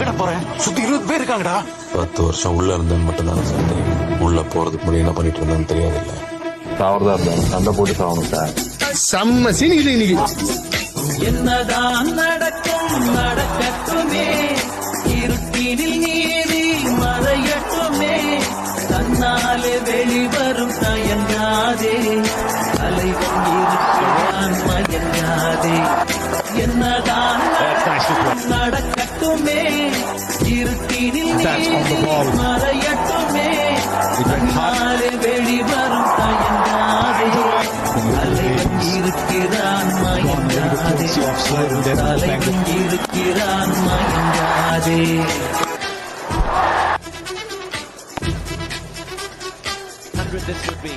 எங்கடா போறேன்? சுத்தி 20 பேர் இருக்காங்கடா. 10 வருஷம் உள்ள இருந்தேன்னு மட்டும்தான் சார் தெரியும். உள்ள போறதுக்கு முன்னாடி என்ன பண்ணிட்டு இருந்தேன்னு தெரியாது இல்ல. சாவறதா இருந்தாலும் சண்டை போட்டு சாகணும் சார். செம்ம சீனிக்குது இன்னைக்கு. என்னதான் நடக்கும் நடக்கட்டுமே, இருட்டினில் நீதி மறையட்டுமே, தன்னாலே வெளிவரும் தயங்காதே, தலைவன் இருக்கிறான் மயங்காதே. என்னதான் நடக்கட்டுமே, இருட்டினில் நீதி மறையட்டுமே, தன்னாலே வெளிவரும் தயங்காதே, தலைவன் இருக்கிறான் மயங்காதே, தலைவன் இருக்கிறான் மயங்காதே. This would be